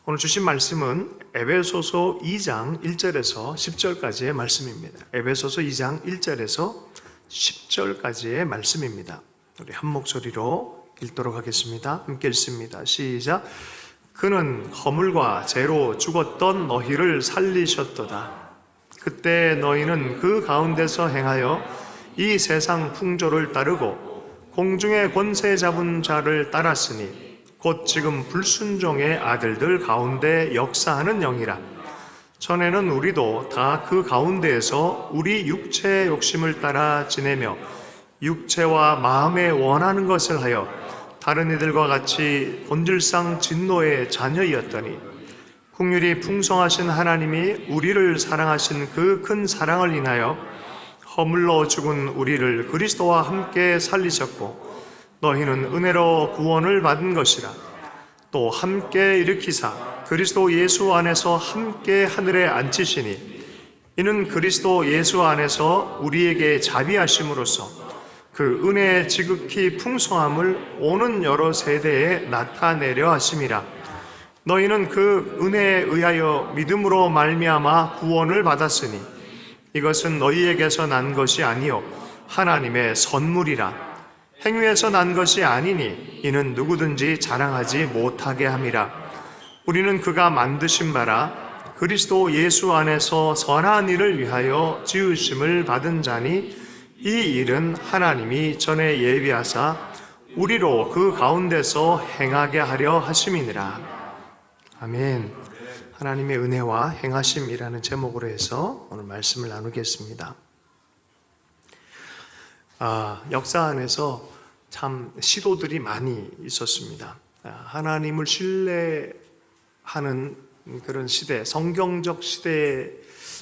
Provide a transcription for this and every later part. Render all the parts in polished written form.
오늘 주신 말씀은 에베소서 2장 1절에서 10절까지의 말씀입니다. 에베소서 2장 1절에서 10절까지의 말씀입니다. 우리 한 목소리로 읽도록 하겠습니다. 함께 읽습니다. 시작. 그는 허물과 죄로 죽었던 너희를 살리셨도다. 그때 너희는 그 가운데서 행하여 이 세상 풍조를 따르고 공중의 권세 잡은 자를 따랐으니 곧 지금 불순종의 아들들 가운데 역사하는 영이라. 전에는 우리도 다 그 가운데에서 우리 육체의 욕심을 따라 지내며 육체와 마음에 원하는 것을 하여 다른 이들과 같이 본질상 진노의 자녀이었더니 긍휼이 풍성하신 하나님이 우리를 사랑하신 그 큰 사랑을 인하여 허물로 죽은 우리를 그리스도와 함께 살리셨고 너희는 은혜로 구원을 받은 것이라. 또 함께 일으키사 그리스도 예수 안에서 함께 하늘에 앉히시니 이는 그리스도 예수 안에서 우리에게 자비하심으로써 그 은혜의 지극히 풍성함을 오는 여러 세대에 나타내려 하심이라. 너희는 그 은혜에 의하여 믿음으로 말미암아 구원을 받았으니 이것은 너희에게서 난 것이 아니요 하나님의 선물이라. 행위에서 난 것이 아니니 이는 누구든지 자랑하지 못하게 함이라. 우리는 그가 만드신 바라 그리스도 예수 안에서 선한 일을 위하여 지으심을 받은 자니 이 일은 하나님이 전에 예비하사 우리로 그 가운데서 행하게 하려 하심이니라. 아멘. 하나님의 은혜와 행하심이라는 제목으로 해서 오늘 말씀을 나누겠습니다. 역사 안에서 참 시도들이 많이 있었습니다. 하나님을 신뢰하는 그런 시대, 성경적 시대에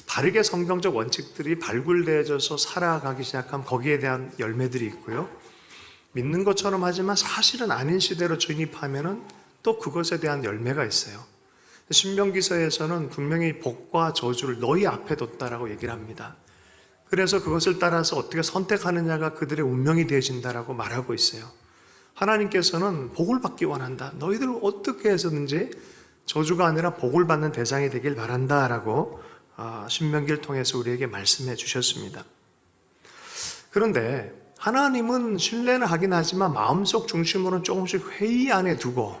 바르게 성경적 원칙들이 발굴되어져서 살아가기 시작하면 거기에 대한 열매들이 있고요. 믿는 것처럼 하지만 사실은 아닌 시대로 진입하면은 또 그것에 대한 열매가 있어요. 신명기서에서는 분명히 복과 저주를 너희 앞에 뒀다라고 얘기를 합니다. 그래서 그것을 따라서 어떻게 선택하느냐가 그들의 운명이 되어진다라고 말하고 있어요. 하나님께서는 복을 받기 원한다. 너희들 어떻게 해서든지 저주가 아니라 복을 받는 대상이 되길 바란다라고 신명기를 통해서 우리에게 말씀해 주셨습니다. 그런데 하나님은 신뢰는 하긴 하지만 마음속 중심으로는 조금씩 회의 안에 두고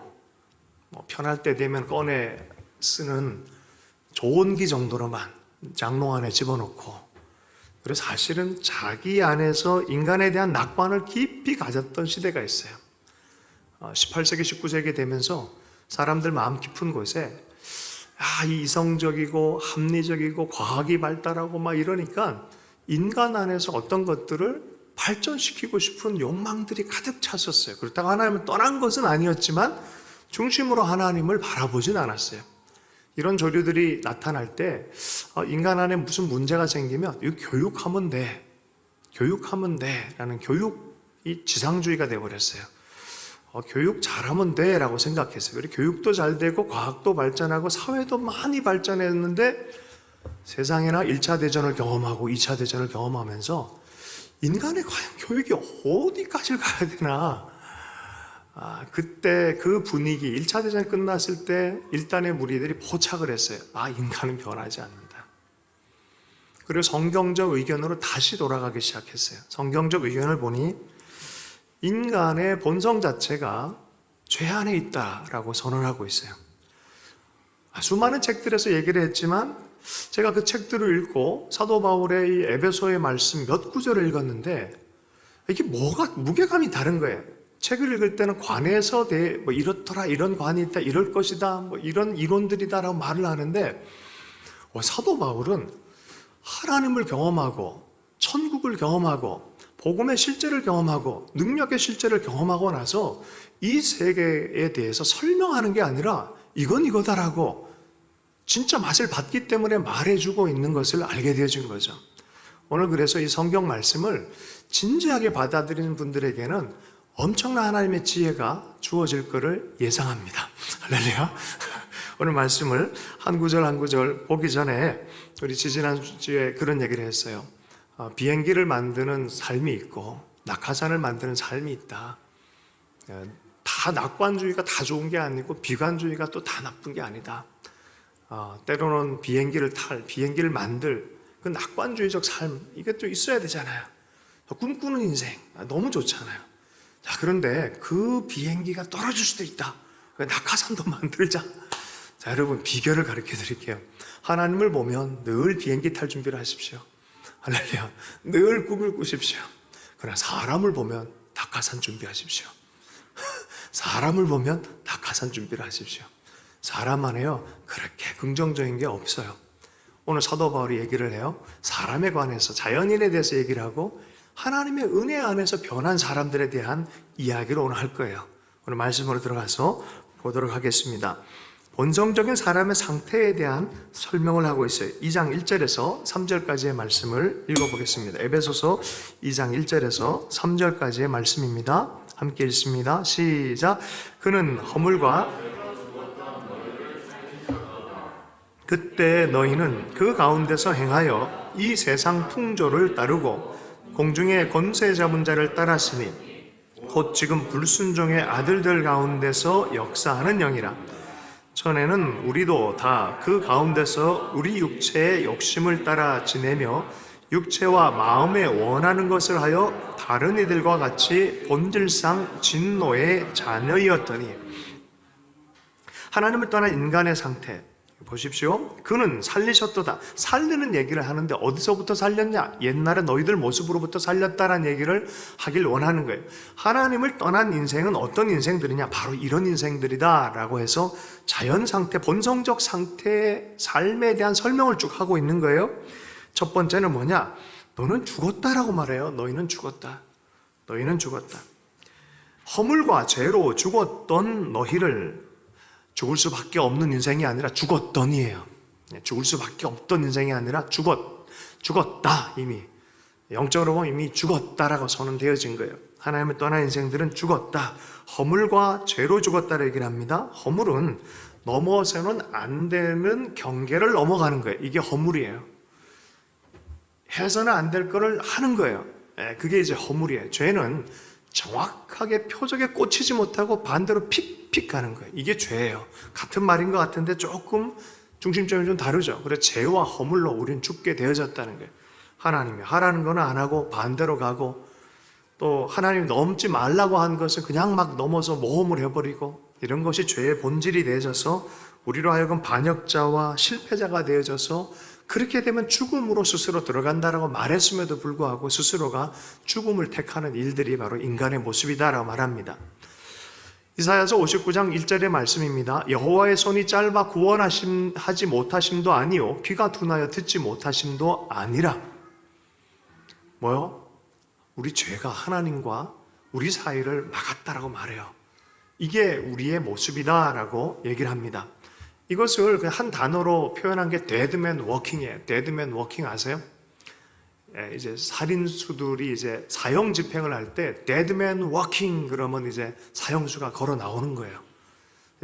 편할 때 되면 꺼내 쓰는 조언기 정도로만 장롱 안에 집어넣고, 그래서 사실은 자기 안에서 인간에 대한 낙관을 깊이 가졌던 시대가 있어요. 18세기, 19세기 되면서 사람들 마음 깊은 곳에 이 이성적이고 합리적이고 과학이 발달하고 막 이러니까 인간 안에서 어떤 것들을 발전시키고 싶은 욕망들이 가득 찼었어요. 그렇다고 하나님을 떠난 것은 아니었지만 중심으로 하나님을 바라보진 않았어요. 이런 조류들이 나타날 때 인간 안에 무슨 문제가 생기면 이거 교육하면 돼, 교육하면 돼 라는 교육이 지상주의가 되어버렸어요. 교육 잘하면 돼 라고 생각했어요. 그리고 교육도 잘 되고 과학도 발전하고 사회도 많이 발전했는데 세상에나 1차 대전을 경험하고 2차 대전을 경험하면서 인간의 과연 교육이 어디까지 가야 되나. 그때 그 분위기, 1차 대전이 끝났을 때 일단의 무리들이 포착을 했어요. 인간은 변하지 않는다. 그리고 성경적 의견으로 다시 돌아가기 시작했어요. 성경적 의견을 보니 인간의 본성 자체가 죄 안에 있다라고 선언하고 있어요. 수많은 책들에서 얘기를 했지만 제가 그 책들을 읽고 사도 바울의 이 에베소의 말씀 몇 구절을 읽었는데 이게 뭐가 무게감이 다른 거예요. 책을 읽을 때는 관에서 이렇더라, 이런 관이 있다, 이럴 것이다, 이런 이론들이다라고 말을 하는데 사도 바울은 하나님을 경험하고 천국을 경험하고 복음의 실제를 경험하고 능력의 실제를 경험하고 나서 이 세계에 대해서 설명하는 게 아니라 이건 이거다라고 진짜 맛을 봤기 때문에 말해주고 있는 것을 알게 되어진 거죠. 오늘 그래서 이 성경 말씀을 진지하게 받아들이는 분들에게는 엄청난 하나님의 지혜가 주어질 것을 예상합니다. 할렐루야. 오늘 말씀을 한 구절 한 구절 보기 전에 우리 지지난주에 그런 얘기를 했어요. 비행기를 만드는 삶이 있고 낙하산을 만드는 삶이 있다. 다 다 낙관주의가 다 좋은 게 아니고 비관주의가 또 다 나쁜 게 아니다. 때로는 비행기를 만들 그 낙관주의적 삶, 이게 또 있어야 되잖아요. 꿈꾸는 인생 너무 좋잖아요. 자, 그런데 그 비행기가 떨어질 수도 있다. 낙하산도 만들자. 자, 여러분, 비결을 가르쳐 드릴게요. 하나님을 보면 늘 비행기 탈 준비를 하십시오. 할렐루야. 늘 꿈을 꾸십시오. 그러나 사람을 보면 낙하산 준비하십시오. 사람을 보면 낙하산 준비를 하십시오. 사람 안에요, 그렇게 긍정적인 게 없어요. 오늘 사도 바울이 얘기를 해요. 사람에 관해서, 자연인에 대해서 얘기를 하고 하나님의 은혜 안에서 변한 사람들에 대한 이야기를 오늘 할 거예요. 오늘 말씀으로 들어가서 보도록 하겠습니다. 본성적인 사람의 상태에 대한 설명을 하고 있어요. 2장 1절에서 3절까지의 말씀을 읽어보겠습니다. 에베소서 2장 1절에서 3절까지의 말씀입니다. 함께 읽습니다. 시작. 그는 허물과 그때 너희는 그 가운데서 행하여 이 세상 풍조를 따르고 공중의 권세 잡은 자를 따랐으니 곧 지금 불순종의 아들들 가운데서 역사하는 영이라. 전에는 우리도 다 그 가운데서 우리 육체의 욕심을 따라 지내며 육체와 마음에 원하는 것을 하여 다른 이들과 같이 본질상 진노의 자녀이었더니 하나님을 떠난 인간의 상태 보십시오. 그는 살리셨도다. 살리는 얘기를 하는데 어디서부터 살렸냐? 옛날에 너희들 모습으로부터 살렸다라는 얘기를 하길 원하는 거예요. 하나님을 떠난 인생은 어떤 인생들이냐? 바로 이런 인생들이다 라고 해서 자연 상태, 본성적 상태의 삶에 대한 설명을 쭉 하고 있는 거예요. 첫 번째는 뭐냐? 너는 죽었다라고 말해요. 너희는 죽었다. 너희는 죽었다. 허물과 죄로 죽었던 너희를 죽을 수밖에 없는 인생이 아니라 죽었던이에요. 죽을 수밖에 없던 인생이 아니라 죽었다. 이미 영적으로 보면 이미 죽었다라고 선언되어진 거예요. 하나님을 떠난 인생들은 죽었다. 허물과 죄로 죽었다를 얘기를 합니다. 허물은 넘어서는 안 되는 경계를 넘어가는 거예요. 이게 허물이에요. 해서는 안 될 거를 하는 거예요. 그게 이제 허물이에요. 죄는 정확하게 표적에 꽂히지 못하고 반대로 픽픽 가는 거예요. 이게 죄예요. 같은 말인 것 같은데 조금 중심점이 좀 다르죠. 그래서 죄와 허물로 우리는 죽게 되어졌다는 거예요. 하나님이 하라는 거는 안 하고 반대로 가고 또 하나님이 넘지 말라고 한 것을 그냥 막 넘어서 모험을 해버리고 이런 것이 죄의 본질이 되어져서 우리로 하여금 반역자와 실패자가 되어져서 그렇게 되면 죽음으로 스스로 들어간다라고 말했음에도 불구하고 스스로가 죽음을 택하는 일들이 바로 인간의 모습이다라고 말합니다. 이사야서 59장 1절의 말씀입니다. 여호와의 손이 짧아 구원하지 못하심도 아니요 귀가 둔하여 듣지 못하심도 아니라. 뭐요? 우리 죄가 하나님과 우리 사이를 막았다라고 말해요. 이게 우리의 모습이다라고 얘기를 합니다. 이것을 그냥 한 단어로 표현한 게 데드맨 워킹이에요. 데드맨 워킹 아세요? 이제 살인수들이 이제 사형 집행을 할 때 데드맨 워킹 그러면 이제 사형수가 걸어 나오는 거예요.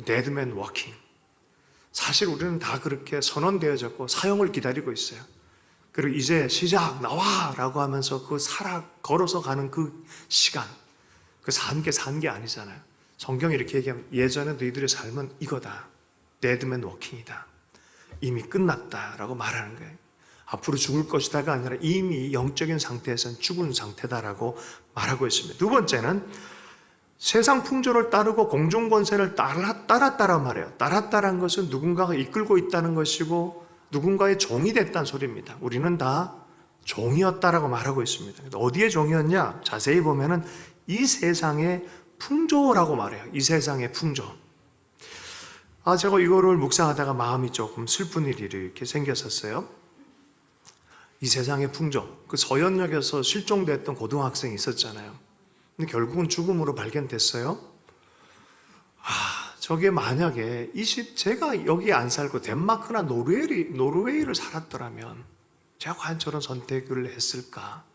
데드맨 워킹. 사실 우리는 다 그렇게 선언되어졌고 사형을 기다리고 있어요. 그리고 이제 시작 나와라고 하면서 그 걸어서 가는 그 시간, 그 산 게 아니잖아요. 성경이 이렇게 얘기하면 예전에 너희들의 삶은 이거다. 데드맨 워킹이다. 이미 끝났다라고 말하는 거예요. 앞으로 죽을 것이다가 아니라 이미 영적인 상태에서는 죽은 상태다라고 말하고 있습니다. 두 번째는 세상 풍조를 따르고 공중 권세를 따랐다라 말해요. 따랐다라는 것은 누군가가 이끌고 있다는 것이고 누군가의 종이 됐다는 소리입니다. 우리는 다 종이었다라고 말하고 있습니다. 어디에 종이었냐? 자세히 보면은 이 세상의 풍조라고 말해요. 이 세상의 풍조. 제가 이거를 묵상하다가 마음이 조금 슬픈 일이 이렇게 생겼었어요. 이 세상의 풍조. 그 서현역에서 실종됐던 고등학생이 있었잖아요. 근데 결국은 죽음으로 발견됐어요. 저게 만약에 제가 여기 안 살고 덴마크나 노르웨이를 살았더라면 제가 과연 저런 선택을 했을까?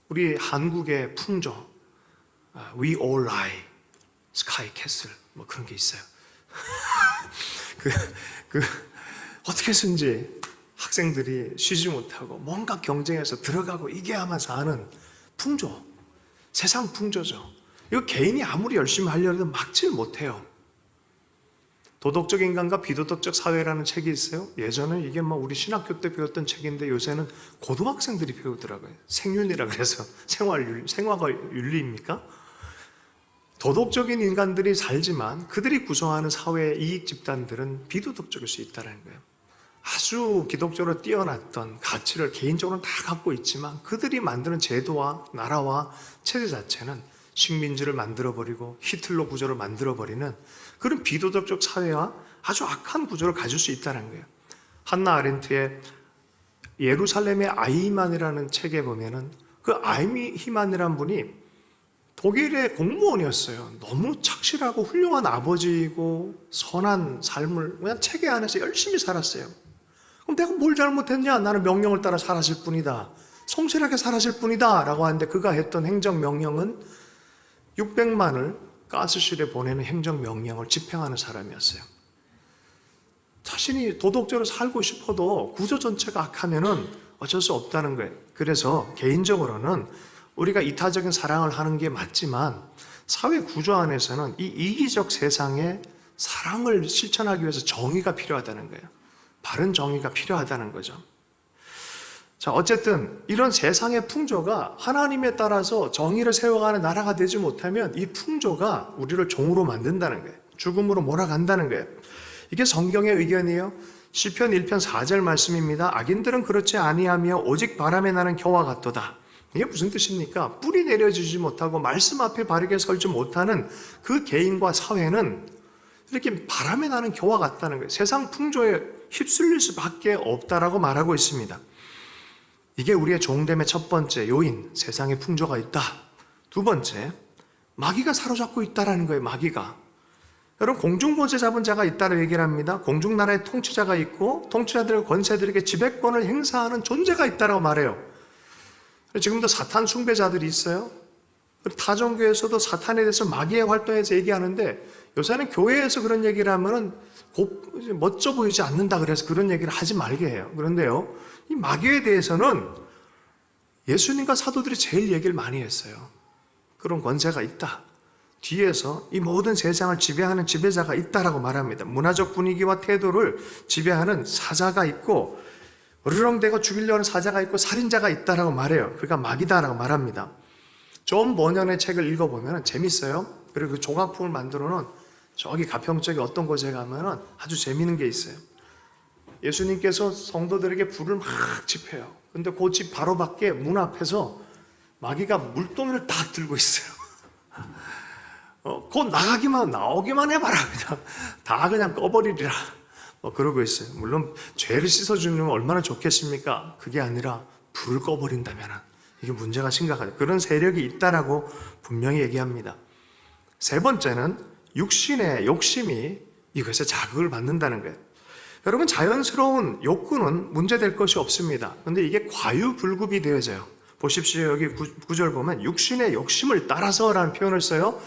우리 한국의 풍조, We all lie, sky castle, 뭐 그런 게 있어요. 어떻게든지 학생들이 쉬지 못하고 뭔가 경쟁해서 들어가고 이겨야만 사는 풍조, 세상 풍조죠. 이거 개인이 아무리 열심히 하려고 해도 막질 못해요. 도덕적 인간과 비도덕적 사회라는 책이 있어요. 예전에 이게 막 우리 신학교 때 배웠던 책인데 요새는 고등학생들이 배우더라고요. 생윤이라 그래서 생활과 윤리입니까? 도덕적인 인간들이 살지만 그들이 구성하는 사회의 이익 집단들은 비도덕적일 수 있다는 거예요. 아주 기독적으로 뛰어났던 가치를 개인적으로 다 갖고 있지만 그들이 만드는 제도와 나라와 체제 자체는 식민지를 만들어버리고 히틀러 구조를 만들어버리는 그런 비도덕적 사회와 아주 악한 구조를 가질 수 있다는 거예요. 한나 아렌트의 예루살렘의 아이히만이라는 책에 보면은 그 아이히만이라는 분이 독일의 공무원이었어요. 너무 착실하고 훌륭한 아버지이고 선한 삶을 그냥 체계 안에서 열심히 살았어요. 그럼 내가 뭘 잘못했냐? 나는 명령을 따라 살았을 뿐이다. 성실하게 살았을 뿐이다. 라고 하는데 그가 했던 행정명령은 600만을 가스실에 보내는 행정명령을 집행하는 사람이었어요. 자신이 도덕적으로 살고 싶어도 구조 전체가 악하면은 어쩔 수 없다는 거예요. 그래서 개인적으로는 우리가 이타적인 사랑을 하는 게 맞지만 사회 구조 안에서는 이 이기적 세상에 사랑을 실천하기 위해서 정의가 필요하다는 거예요. 바른 정의가 필요하다는 거죠. 자, 어쨌든 이런 세상의 풍조가 하나님에 따라서 정의를 세워가는 나라가 되지 못하면 이 풍조가 우리를 종으로 만든다는 거예요. 죽음으로 몰아간다는 거예요. 이게 성경의 의견이에요. 시편 1편 4절 말씀입니다. 악인들은 그렇지 아니하며 오직 바람에 나는 겨와 같도다. 이게 무슨 뜻입니까? 뿌리 내려지지 못하고 말씀 앞에 바르게 설지 못하는 그 개인과 사회는 이렇게 바람에 나는 겨와 같다는 거예요. 세상 풍조에 휩쓸릴 수밖에 없다라고 말하고 있습니다. 이게 우리의 종됨의 첫 번째 요인, 세상에 풍조가 있다. 두 번째, 마귀가 사로잡고 있다라는 거예요. 마귀가. 여러분, 공중권세 잡은 자가 있다고 얘기를 합니다. 공중나라의 통치자가 있고 통치자들의 권세들에게 지배권을 행사하는 존재가 있다고 말해요. 지금도 사탄 숭배자들이 있어요. 타종교에서도 사탄에 대해서 마귀의 활동에서 얘기하는데 요새는 교회에서 그런 얘기를 하면은 멋져 보이지 않는다 그래서 그런 얘기를 하지 말게 해요. 그런데요, 이 마귀에 대해서는 예수님과 사도들이 제일 얘기를 많이 했어요. 그런 권세가 있다. 뒤에서 이 모든 세상을 지배하는 지배자가 있다라고 말합니다. 문화적 분위기와 태도를 지배하는 사자가 있고 으르렁대고 죽이려는 사자가 있고 살인자가 있다라고 말해요. 그러니까 마귀다라고 말합니다. 존 버년의 책을 읽어보면 재밌어요. 그리고 그 조각품을 만들어 놓은 저기 가평 쪽에 어떤 곳에 가면은 아주 재미있는 게 있어요. 예수님께서 성도들에게 불을 막 지펴요. 근데 그 집 바로 밖에 문 앞에서 마귀가 물동이를 딱 들고 있어요. 곧 나오기만 해봐라. 그냥 꺼버리리라. 그러고 있어요. 물론 죄를 씻어주면 얼마나 좋겠습니까? 그게 아니라 불을 꺼버린다면 이게 문제가 심각하죠. 그런 세력이 있다라고 분명히 얘기합니다. 세 번째는 육신의 욕심이 이것에 자극을 받는다는 거예요. 여러분, 자연스러운 욕구는 문제될 것이 없습니다. 그런데 이게 과유불급이 되어져요. 보십시오. 여기 9절 보면 육신의 욕심을 따라서라는 표현을 써요.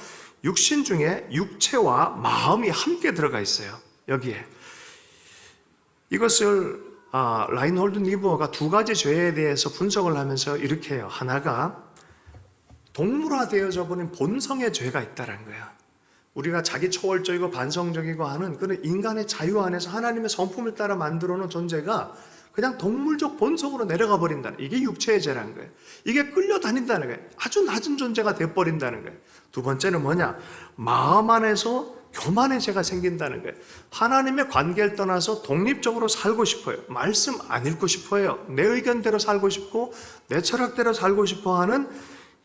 육신 중에 육체와 마음이 함께 들어가 있어요. 여기에. 이것을 라인홀드 니버가 두 가지 죄에 대해서 분석을 하면서 이렇게 해요. 하나가 동물화되어져 버린 본성의 죄가 있다는 거예요. 우리가 자기 초월적이고 반성적이고 하는 그런 인간의 자유 안에서 하나님의 성품을 따라 만들어 놓은 존재가 그냥 동물적 본성으로 내려가 버린다는, 이게 육체의 죄라는 거예요. 이게 끌려다닌다는 거예요. 아주 낮은 존재가 돼버린다는 거예요. 두 번째는 뭐냐? 마음 안에서 교만의 죄가 생긴다는 거예요. 하나님의 관계를 떠나서 독립적으로 살고 싶어요. 말씀 안 읽고 싶어요. 내 의견대로 살고 싶고 내 철학대로 살고 싶어 하는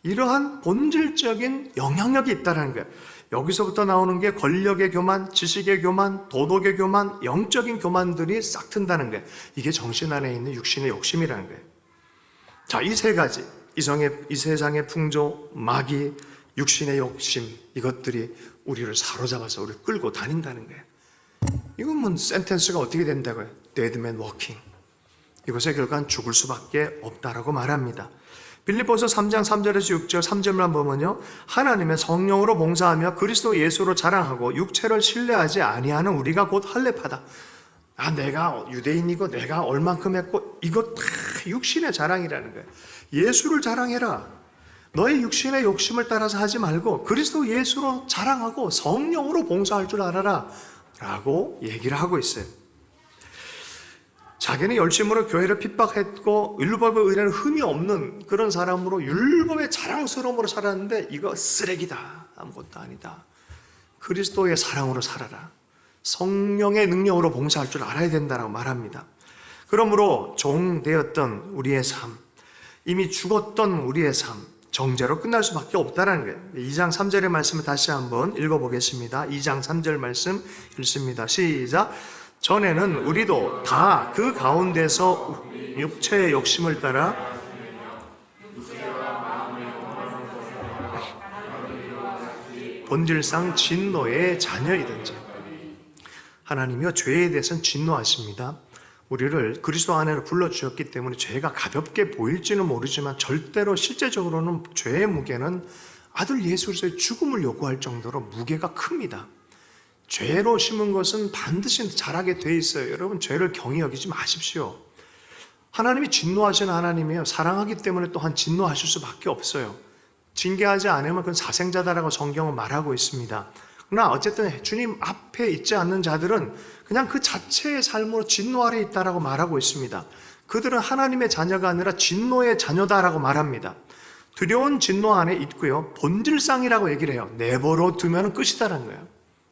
이러한 본질적인 영향력이 있다는 거예요. 여기서부터 나오는 게 권력의 교만, 지식의 교만, 도덕의 교만, 영적인 교만들이 싹 튼다는 거예요. 이게 정신 안에 있는 육신의 욕심이라는 거예요. 자, 이 세 가지, 이 세상의 풍조, 마귀, 육신의 욕심, 이것들이 우리를 사로잡아서 우리를 끌고 다닌다는 거예요. 이건 뭐 센텐스가 어떻게 된다고요? Dead man walking. 이것의 결과는 죽을 수밖에 없다라고 말합니다. 빌립보서 3장 3절에서 6절 3절만 보면요, 하나님의 성령으로 봉사하며 그리스도 예수로 자랑하고 육체를 신뢰하지 아니하는 우리가 곧 할례파다. 내가 유대인이고 내가 얼만큼 했고 이거 다 육신의 자랑이라는 거예요. 예수를 자랑해라. 너의 육신의 욕심을 따라서 하지 말고 그리스도 예수로 자랑하고 성령으로 봉사할 줄 알아라 라고 얘기를 하고 있어요. 자기는 열심으로 교회를 핍박했고 율법의 의례는 흠이 없는 그런 사람으로 율법의 자랑스러움으로 살았는데 이거 쓰레기다, 아무것도 아니다. 그리스도의 사랑으로 살아라. 성령의 능력으로 봉사할 줄 알아야 된다라고 말합니다. 그러므로 종되었던 우리의 삶, 이미 죽었던 우리의 삶, 정죄로 끝날 수밖에 없다라는 거예요. 2장 3절의 말씀을 다시 한번 읽어보겠습니다. 2장 3절 말씀 읽습니다. 시작. 전에는 우리도 다 그 가운데서 육체의 욕심을 따라 본질상 진노의 자녀이든지. 하나님이요 죄에 대해서는 진노하십니다. 우리를 그리스도 안으로 불러주셨기 때문에 죄가 가볍게 보일지는 모르지만 절대로 실제적으로는 죄의 무게는 아들 예수 그리스도의 죽음을 요구할 정도로 무게가 큽니다. 죄로 심은 것은 반드시 자라게 돼 있어요. 여러분 죄를 경히 여기지 마십시오. 하나님이 진노하시는 하나님이에요. 사랑하기 때문에 또한 진노하실 수밖에 없어요. 징계하지 않으면 그건 사생자다라고 성경은 말하고 있습니다. 그러나 어쨌든 주님 앞에 있지 않는 자들은 그냥 그 자체의 삶으로 진노 아래 있다라고 말하고 있습니다. 그들은 하나님의 자녀가 아니라 진노의 자녀다라고 말합니다. 두려운 진노 안에 있고요. 본질상이라고 얘기를 해요. 내버려 두면 끝이다라는 거예요.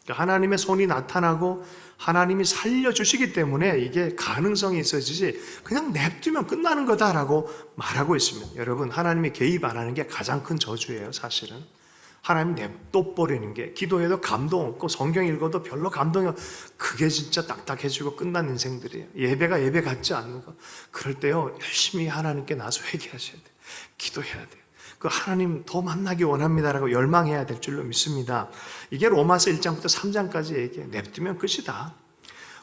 하나님의 손이 나타나고 하나님이 살려주시기 때문에 이게 가능성이 있어지지 그냥 냅두면 끝나는 거다라고 말하고 있습니다. 여러분 하나님이 개입 안 하는 게 가장 큰 저주예요. 사실은 하나님 냅둬버리는 게, 기도해도 감동 없고 성경 읽어도 별로 감동이 없고 그게 진짜 딱딱해지고 끝난 인생들이에요. 예배가 예배 같지 않는 거. 그럴 때요 열심히 하나님께 나서 회개하셔야 돼요. 기도해야 돼요. 그 하나님 더 만나기 원합니다라고 열망해야 될 줄로 믿습니다. 이게 로마서 1장부터 3장까지 얘기해요. 냅두면 끝이다.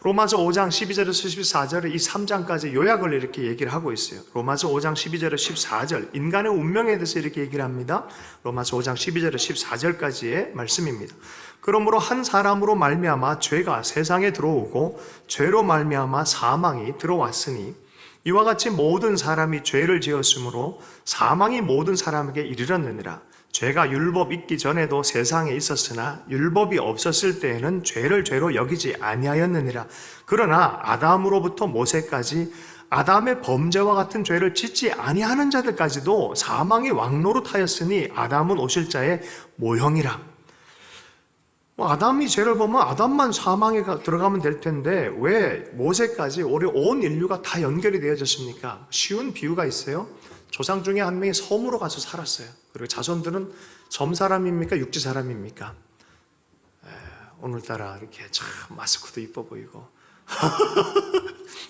로마서 5장 12절에서 14절에 이 3장까지 요약을 이렇게 얘기를 하고 있어요. 로마서 5장 12절에 14절 인간의 운명에 대해서 이렇게 얘기를 합니다. 로마서 5장 12절에 14절까지의 말씀입니다. 그러므로 한 사람으로 말미암아 죄가 세상에 들어오고 죄로 말미암아 사망이 들어왔으니 이와 같이 모든 사람이 죄를 지었으므로 사망이 모든 사람에게 이르렀느니라. 죄가 율법 있기 전에도 세상에 있었으나 율법이 없었을 때에는 죄를 죄로 여기지 아니하였느니라. 그러나 아담으로부터 모세까지 아담의 범죄와 같은 죄를 짓지 아니하는 자들까지도 사망이 왕노릇하였으니 아담은 오실 자의 모형이라. 아담이 죄를 보면 아담만 사망에 들어가면 될 텐데 왜 모세까지 우리 온 인류가 다 연결이 되어졌습니까? 쉬운 비유가 있어요. 조상 중에 한 명이 섬으로 가서 살았어요. 그리고 자손들은 섬 사람입니까? 육지 사람입니까? 오늘따라 이렇게 참 마스크도 이뻐 보이고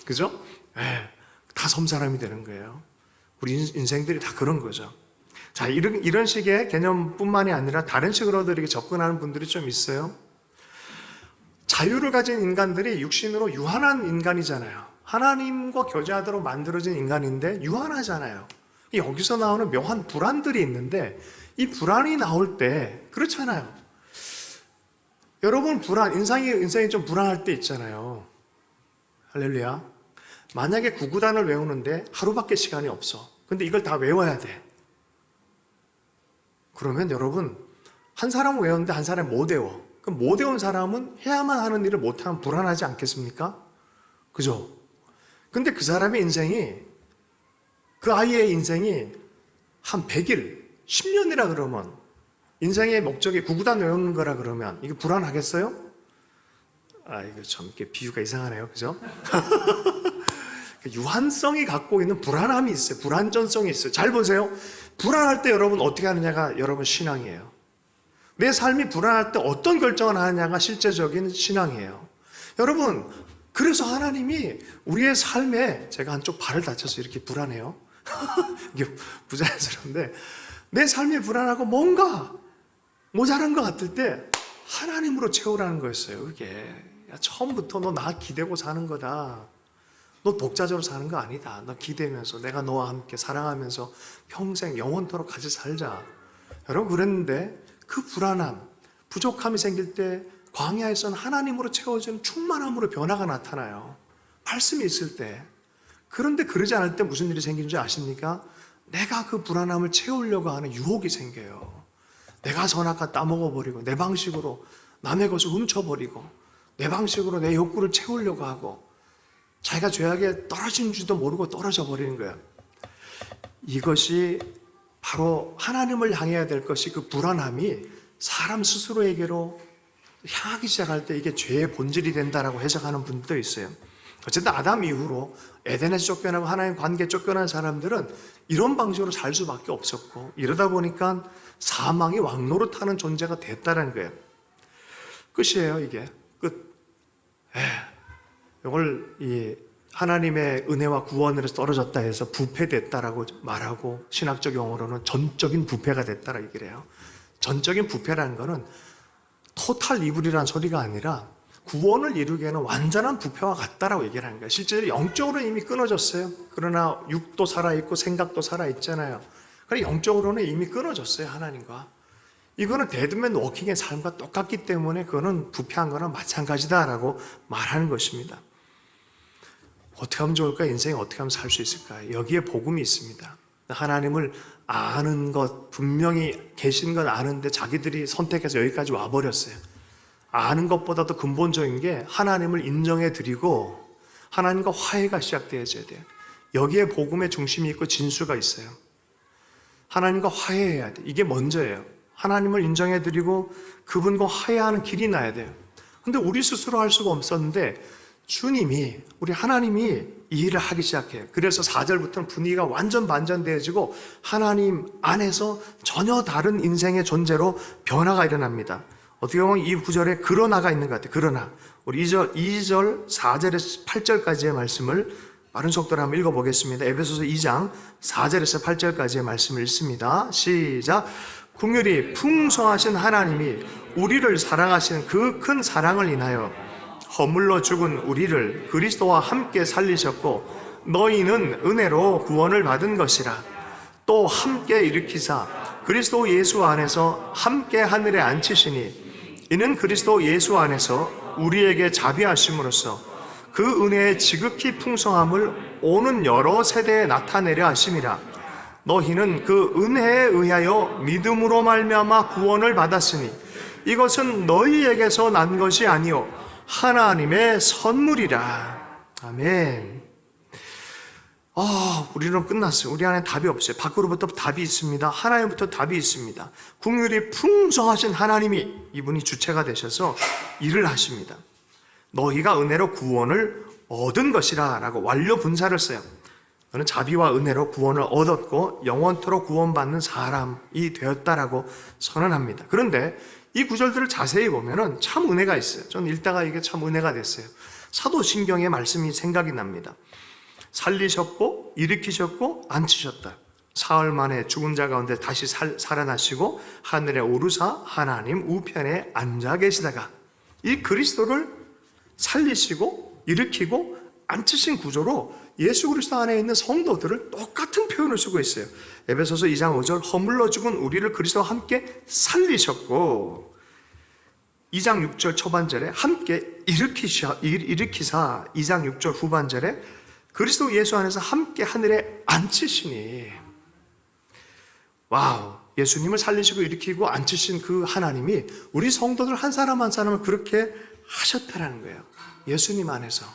그죠? 다 섬 사람이 되는 거예요. 우리 인생들이 다 그런 거죠. 자, 이런 식의 개념뿐만이 아니라 다른 식으로도 이렇게 접근하는 분들이 좀 있어요. 자유를 가진 인간들이 육신으로 유한한 인간이잖아요. 하나님과 교제하도록 만들어진 인간인데 유한하잖아요. 여기서 나오는 묘한 불안들이 있는데 이 불안이 나올 때 그렇잖아요. 여러분 인생이 좀 불안할 때 있잖아요. 할렐루야. 만약에 구구단을 외우는데 하루밖에 시간이 없어. 근데 이걸 다 외워야 돼. 그러면 여러분 한 사람은 외웠는데 한 사람이 못 외워. 그럼 못 외운 사람은 해야만 하는 일을 못하면 불안하지 않겠습니까? 그죠? 근데 그 사람의 인생이 그 아이의 인생이 한 100일, 10년이라 그러면 인생의 목적이 구구단 외우는 거라 그러면 이게 불안하겠어요? 이거 참 이렇게 비유가 이상하네요. 그죠? 유한성이 갖고 있는 불안함이 있어요. 불안전성이 있어요. 잘 보세요. 불안할 때 여러분 어떻게 하느냐가 여러분 신앙이에요. 내 삶이 불안할 때 어떤 결정을 하느냐가 실제적인 신앙이에요. 여러분, 그래서 하나님이 우리의 삶에 제가 한쪽 발을 다쳐서 이렇게 불안해요. 이게 부자연스러운데 내 삶이 불안하고 뭔가 모자란 것 같을 때 하나님으로 채우라는 거였어요. 이게 처음부터 너 나 기대고 사는 거다. 너 독자적으로 사는 거 아니다. 너 기대면서 내가 너와 함께 사랑하면서 평생 영원토록 같이 살자. 여러분 그랬는데 그 불안함, 부족함이 생길 때 광야에서는 하나님으로 채워지는 충만함으로 변화가 나타나요. 말씀이 있을 때. 그런데 그러지 않을 때 무슨 일이 생기는지 아십니까? 내가 그 불안함을 채우려고 하는 유혹이 생겨요. 내가 선악과 따먹어버리고 내 방식으로 남의 것을 훔쳐버리고 내 방식으로 내 욕구를 채우려고 하고 자기가 죄악에 떨어진 줄도 모르고 떨어져 버리는 거예요. 이것이 바로 하나님을 향해야 될 것이 그 불안함이 사람 스스로에게로 향하기 시작할 때 이게 죄의 본질이 된다라고 해석하는 분들도 있어요. 어쨌든 아담 이후로 에덴에서 쫓겨나고 하나님 관계에 쫓겨난 사람들은 이런 방식으로 살 수밖에 없었고 이러다 보니까 사망이 왕노릇하는 존재가 됐다는 거예요. 끝이에요, 이게. 끝. 이걸 이 하나님의 은혜와 구원으로 떨어졌다 해서 부패됐다라고 말하고 신학적 용어로는 전적인 부패가 됐다라 얘기를 해요. 전적인 부패라는 거는 토탈 이불이라는 소리가 아니라 구원을 이루기에는 완전한 부패와 같다라고 얘기를 하는 거예요. 실제로 영적으로 이미 끊어졌어요. 그러나 육도 살아있고 생각도 살아있잖아요. 그러니까 영적으로는 이미 끊어졌어요, 하나님과. 이거는 데드맨 워킹의 삶과 똑같기 때문에 그거는 부패한 거나 마찬가지다라고 말하는 것입니다. 어떻게 하면 좋을까? 인생에 어떻게 하면 살 수 있을까? 여기에 복음이 있습니다. 하나님을 아는 것, 분명히 계신 건 아는데 자기들이 선택해서 여기까지 와버렸어요. 아는 것보다도 근본적인 게 하나님을 인정해 드리고 하나님과 화해가 시작되어져야 돼요. 여기에 복음의 중심이 있고 진수가 있어요. 하나님과 화해해야 돼. 이게 먼저예요. 하나님을 인정해 드리고 그분과 화해하는 길이 나야 돼요. 근데 우리 스스로 할 수가 없었는데 주님이, 우리 하나님이 이 일을 하기 시작해요. 그래서 4절부터는 분위기가 완전 반전되어지고 하나님 안에서 전혀 다른 인생의 존재로 변화가 일어납니다. 어떻게 보면 이 구절에 그러나가 있는 것 같아요. 그러나 우리 2절 4절에서 8절까지의 말씀을 빠른 속도로 한번 읽어보겠습니다. 에베소서 2장 4절에서 8절까지의 말씀을 읽습니다. 시작. 긍휼이 풍성하신 하나님이 우리를 사랑하시는 그 큰 사랑을 인하여 허물러 죽은 우리를 그리스도와 함께 살리셨고 너희는 은혜로 구원을 받은 것이라. 또 함께 일으키사 그리스도 예수 안에서 함께 하늘에 앉히시니 이는 그리스도 예수 안에서 우리에게 자비하심으로써 그 은혜의 지극히 풍성함을 오는 여러 세대에 나타내려 하심이라. 너희는 그 은혜에 의하여 믿음으로 말미암아 구원을 받았으니 이것은 너희에게서 난 것이 아니요 하나님의 선물이라. 아멘. 우리는 끝났어요. 우리 안에 답이 없어요. 밖으로부터 답이 있습니다. 하나님부터 답이 있습니다. 긍휼이 풍성하신 하나님이 이분이 주체가 되셔서 일을 하십니다. 너희가 은혜로 구원을 얻은 것이라 라고 완료 분사를 써요. 너는 자비와 은혜로 구원을 얻었고 영원토록 구원받는 사람이 되었다라고 선언합니다. 그런데 이 구절들을 자세히 보면은 참 은혜가 있어요. 저는 읽다가 이게 참 은혜가 됐어요. 사도신경의 말씀이 생각이 납니다. 살리셨고 일으키셨고 앉히셨다. 사흘 만에 죽은 자 가운데 다시 살아나시고 하늘에 오르사 하나님 우편에 앉아 계시다가 이 그리스도를 살리시고 일으키고 앉히신 구조로 예수 그리스도 안에 있는 성도들을 똑같은 표현을 쓰고 있어요. 에베소서 2장 5절 허물러 죽은 우리를 그리스도와 함께 살리셨고 2장 6절 초반절에 함께 일으키사 2장 6절 후반절에 그리스도 예수 안에서 함께 하늘에 앉히시니. 와우, 예수님을 살리시고 일으키고 앉히신 그 하나님이 우리 성도들 한 사람 한 사람을 그렇게 하셨다라는 거예요. 예수님 안에서.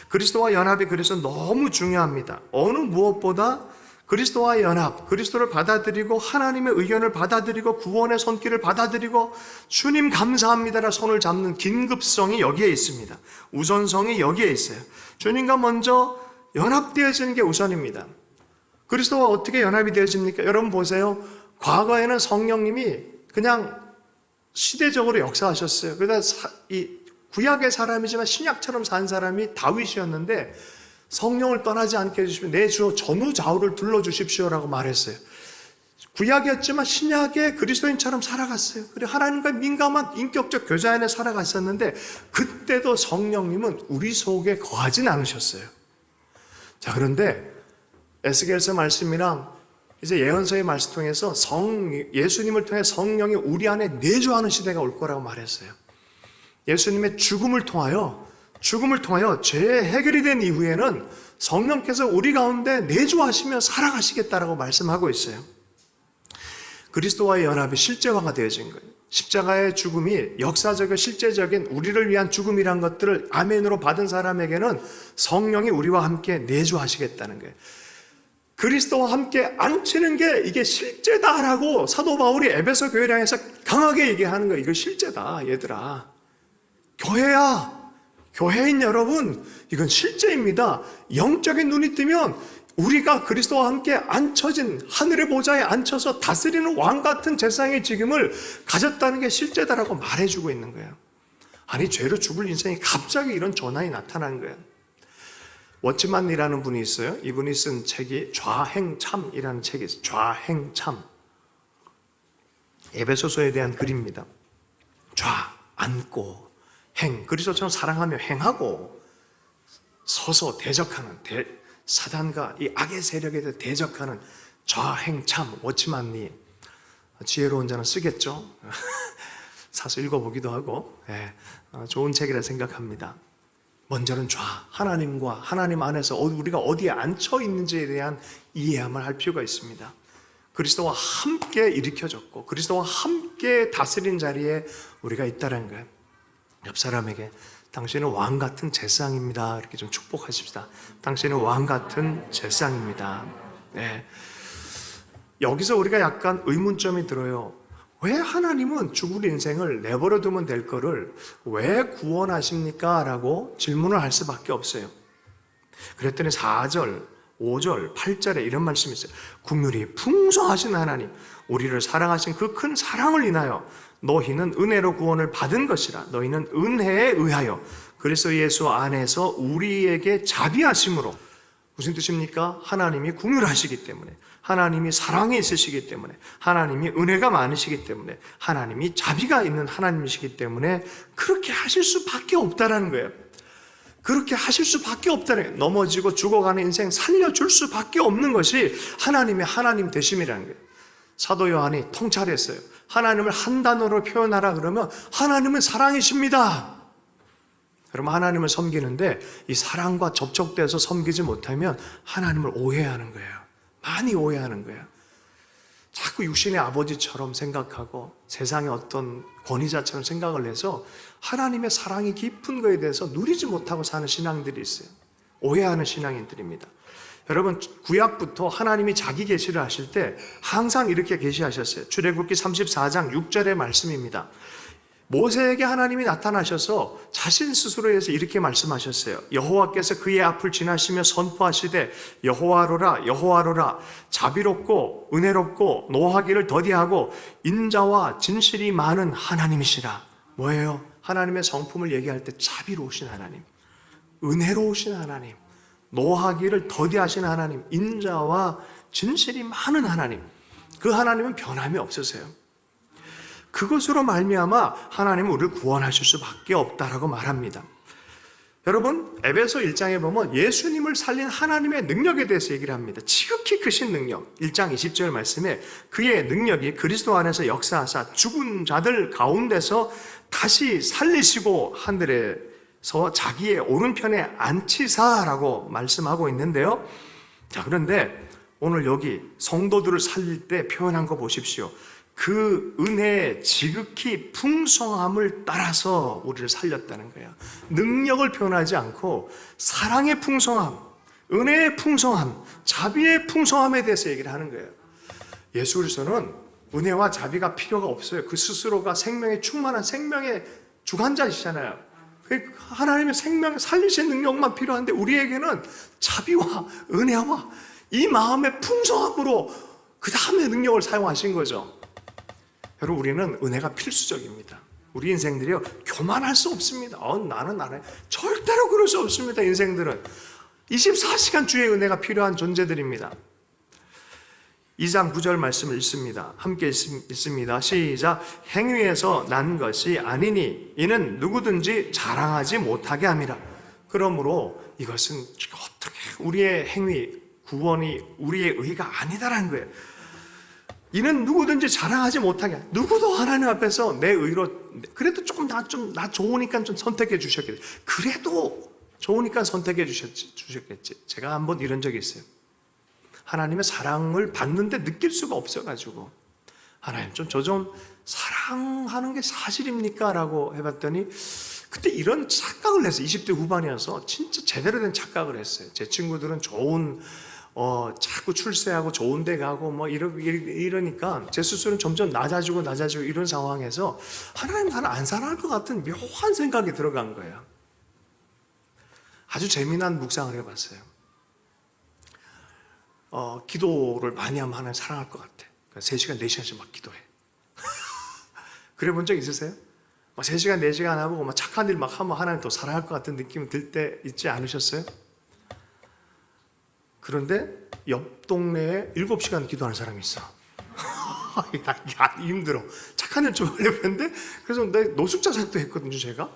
그리스도와 연합이 그래서 너무 중요합니다. 어느 무엇보다 그리스도와 연합, 그리스도를 받아들이고 하나님의 의견을 받아들이고 구원의 손길을 받아들이고 주님 감사합니다라 손을 잡는 긴급성이 여기에 있습니다. 우선성이 여기에 있어요. 주님과 먼저 연합되어지는 게 우선입니다. 그리스도와 어떻게 연합이 되어집니까? 여러분 보세요. 과거에는 성령님이 그냥 시대적으로 역사하셨어요. 그래서 이 구약의 사람이지만 신약처럼 산 사람이 다윗이었는데 성령을 떠나지 않게 해주시면 내 주 전우좌우를 둘러주십시오라고 말했어요. 구약이었지만 신약의 그리스도인처럼 살아갔어요. 그리고 하나님과 민감한 인격적 교제 안에 살아갔었는데 그때도 성령님은 우리 속에 거하진 않으셨어요. 자, 그런데 에스겔서 말씀이랑 이제 예언서의 말씀 통해서 예수님을 통해 성령이 우리 안에 내주하는 시대가 올 거라고 말했어요. 예수님의 죽음을 통하여 죽음을 통하여 죄 해결이 된 이후에는 성령께서 우리 가운데 내주하시며 살아가시겠다라고 말씀하고 있어요. 그리스도와의 연합이 실제화가 되어진 거예요. 십자가의 죽음이 역사적인 실제적인 우리를 위한 죽음이란 것들을 아멘으로 받은 사람에게는 성령이 우리와 함께 내주하시겠다는 거예요. 그리스도와 함께 앉히는 게 이게 실제다라고 사도 바울이 에베소 교회를 향해서 강하게 얘기하는 거예요. 이거 실제다, 얘들아. 교회야. 교회인 여러분, 이건 실제입니다. 영적인 눈이 뜨면 우리가 그리스도와 함께 앉혀진 하늘의 보좌에 앉혀서 다스리는 왕 같은 재상의 직임을 가졌다는 게 실제다라고 말해주고 있는 거예요. 아니, 죄로 죽을 인생이 갑자기 이런 전환이 나타난 거예요. 워치만이라는 분이 있어요. 이분이 쓴 책이 좌행참이라는 책이 있어요. 좌행참. 에베소서에 대한 글입니다. 좌, 앉고, 행, 그리스도처럼 사랑하며 행하고, 서서 대적하는, 사단과 이 악의 세력에 대해 대적하는 좌행참, 워치만이 지혜로운 자는 쓰겠죠. 사서 읽어보기도 하고, 좋은 책이라 생각합니다. 먼저는 좌, 하나님과 하나님 안에서 우리가 어디에 앉혀 있는지에 대한 이해함을 할 필요가 있습니다. 그리스도와 함께 일으켜졌고 그리스도와 함께 다스린 자리에 우리가 있다는 거예요. 옆 사람에게 당신은 왕 같은 제상입니다. 이렇게 좀 축복하십시다. 당신은 왕 같은 제상입니다. 네. 여기서 우리가 약간 의문점이 들어요. 왜 하나님은 죽을 인생을 내버려 두면 될 거를 왜 구원하십니까? 라고 질문을 할 수밖에 없어요. 그랬더니 4절, 5절, 8절에 이런 말씀이 있어요. 긍휼이 풍성하신 하나님, 우리를 사랑하신 그 큰 사랑을 인하여 너희는 은혜로 구원을 받은 것이라. 너희는 은혜에 의하여 그리스도 예수 안에서 우리에게 자비하심으로. 무슨 뜻입니까? 하나님이 긍휼하시기 때문에, 하나님이 사랑이 있으시기 때문에, 하나님이 은혜가 많으시기 때문에, 하나님이 자비가 있는 하나님이시기 때문에 그렇게 하실 수밖에 없다라는 거예요. 그렇게 하실 수밖에 없다는 거예요. 넘어지고 죽어가는 인생 살려줄 수밖에 없는 것이 하나님의 하나님 되심이라는 거예요. 사도 요한이 통찰했어요. 하나님을 한 단어로 표현하라 그러면 하나님은 사랑이십니다. 그러면 하나님을 섬기는데 이 사랑과 접촉돼서 섬기지 못하면 하나님을 오해하는 거예요. 많이 오해하는 거예요. 자꾸 육신의 아버지처럼 생각하고 세상의 어떤 권위자처럼 생각을 해서 하나님의 사랑이 깊은 거에 대해서 누리지 못하고 사는 신앙들이 있어요. 오해하는 신앙인들입니다. 여러분, 구약부터 하나님이 자기 계시를 하실 때 항상 이렇게 계시하셨어요. 출애굽기 34장 6절의 말씀입니다. 모세에게 하나님이 나타나셔서 자신 스스로에서 이렇게 말씀하셨어요. 여호와께서 그의 앞을 지나시며 선포하시되 여호와로라 여호와로라 자비롭고 은혜롭고 노하기를 더디하고 인자와 진실이 많은 하나님이시라. 뭐예요? 하나님의 성품을 얘기할 때 자비로우신 하나님, 은혜로우신 하나님, 노하기를 더디하신 하나님, 인자와 진실이 많은 하나님. 그 하나님은 변함이 없으세요. 그것으로 말미암아 하나님은 우리를 구원하실 수밖에 없다라고 말합니다. 여러분, 에베소 1장에 보면 예수님을 살린 하나님의 능력에 대해서 얘기를 합니다. 지극히 크신 능력. 1장 20절 말씀에 그의 능력이 그리스도 안에서 역사하사 죽은 자들 가운데서 다시 살리시고 하늘에서 자기의 오른편에 앉히사라고 말씀하고 있는데요. 자, 그런데 오늘 여기 성도들을 살릴 때 표현한 거 보십시오. 그 은혜의 지극히 풍성함을 따라서 우리를 살렸다는 거예요. 능력을 표현하지 않고 사랑의 풍성함, 은혜의 풍성함, 자비의 풍성함에 대해서 얘기를 하는 거예요. 예수 그리스도는 은혜와 자비가 필요가 없어요. 그 스스로가 생명에 충만한 생명의 주관자이시잖아요. 하나님의 생명 살리신 능력만 필요한데 우리에게는 자비와 은혜와 이 마음의 풍성함으로 그 다음에 능력을 사용하신 거죠. 여러분, 우리는 은혜가 필수적입니다. 우리 인생들이요, 교만할 수 없습니다. 나는 안 해. 절대로 그럴 수 없습니다. 인생들은 24시간 주의 은혜가 필요한 존재들입니다. 2장 9절 말씀을 읽습니다. 함께 읽습니다. 시작. 행위에서 난 것이 아니니 이는 누구든지 자랑하지 못하게 함이라. 그러므로 이것은 어떻게 우리의 행위, 구원이 우리의 의가 아니다라는 거예요. 이는 누구든지 자랑하지 못하게, 누구도 하나님 앞에서 내 의로, 그래도 조금 나 좋으니까 좀 선택해 주셨겠지. 그래도 좋으니까 선택해 주셨겠지. 제가 한번 이런 적이 있어요. 하나님의 사랑을 받는데 느낄 수가 없어가지고, 하나님 저 좀 사랑하는 게 사실입니까? 라고 해봤더니, 그때 이런 착각을 했어요. 20대 후반이어서 진짜 제대로 된 착각을 했어요. 제 친구들은 좋은 자꾸 출세하고 좋은 데 가고 뭐 이러니까 제 스스로는 점점 낮아지고 이런 상황에서 하나님 나를 안 사랑할 것 같은 묘한 생각이 들어간 거예요. 아주 재미난 묵상을 해봤어요. 기도를 많이 하면 하나님 사랑할 것 같아. 3시간, 4시간씩 막 기도해. 그래 본 적 있으세요? 3시간, 4시간 하고 막 착한 일 막 하면 하나님 더 사랑할 것 같은 느낌이 들 때 있지 않으셨어요? 그런데 옆 동네에 7시간 기도하는 사람이 있어. 야, 힘들어. 착한 일 좀 하려고 했는데, 그래서 내 노숙자 사역도 했거든요, 제가.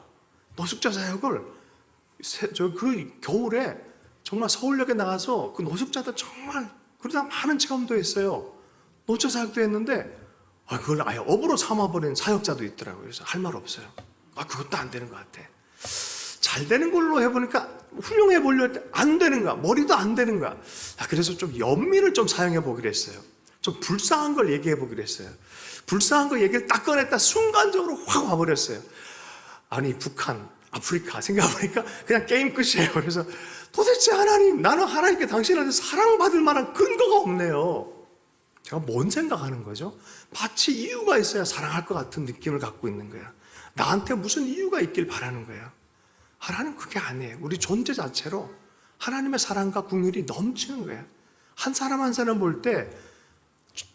노숙자 사역을, 그 겨울에 정말 서울역에 나가서 그 노숙자들 정말, 그러다 많은 체험도 했어요. 노숙자 사역도 했는데, 그걸 아예 업으로 삼아버린 사역자도 있더라고요. 그래서 할 말 없어요. 그것도 안 되는 것 같아. 잘 되는 걸로 해보니까 훌륭해 보려 할 때 안 되는 거야. 머리도 안 되는 거야. 그래서 좀 연민을 좀 사용해 보기로 했어요. 좀 불쌍한 걸 얘기해 보기로 했어요. 불쌍한 거 얘기를 딱 꺼냈다 순간적으로 확 와버렸어요. 아니 북한, 아프리카 생각해보니까 그냥 게임 끝이에요. 그래서 도대체 하나님, 나는 하나님께 당신한테 사랑받을 만한 근거가 없네요. 제가 뭔 생각하는 거죠? 마치 이유가 있어야 사랑할 것 같은 느낌을 갖고 있는 거야. 나한테 무슨 이유가 있길 바라는 거야. 하나님 그게 아니에요. 우리 존재 자체로 하나님의 사랑과 긍휼이 넘치는 거예요. 한 사람 한 사람 볼 때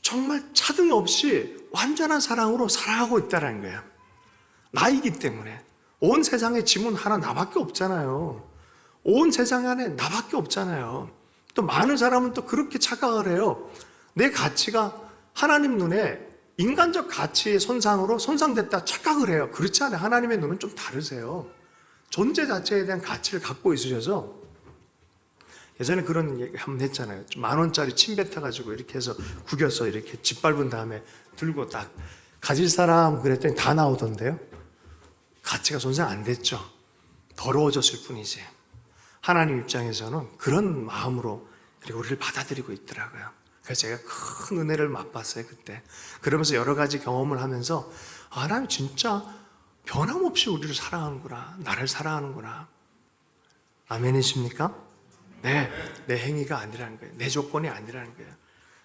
정말 차등 없이 완전한 사랑으로 사랑하고 있다는 거예요. 나이기 때문에. 온 세상에 지문 하나 나밖에 없잖아요. 온 세상 안에 나밖에 없잖아요. 또 많은 사람은 또 그렇게 착각을 해요. 내 가치가 하나님 눈에 인간적 가치의 손상으로 손상됐다 착각을 해요. 그렇지 않아요. 하나님의 눈은 좀 다르세요. 존재 자체에 대한 가치를 갖고 있으셔서, 예전에 그런 얘기 한번 했잖아요. 10,000원짜리 침 뱉어가지고 이렇게 해서 구겨서 이렇게 짓밟은 다음에 들고 딱 가질 사람 그랬더니 다 나오던데요. 가치가 손상 안 됐죠. 더러워졌을 뿐이지. 하나님 입장에서는 그런 마음으로 우리를 받아들이고 있더라고요. 그래서 제가 큰 은혜를 맛봤어요, 그때. 그러면서 여러 가지 경험을 하면서, 하나님 진짜 변함없이 우리를 사랑하는구나. 나를 사랑하는구나. 아멘이십니까? 네. 내 행위가 아니라는 거예요. 내 조건이 아니라는 거예요.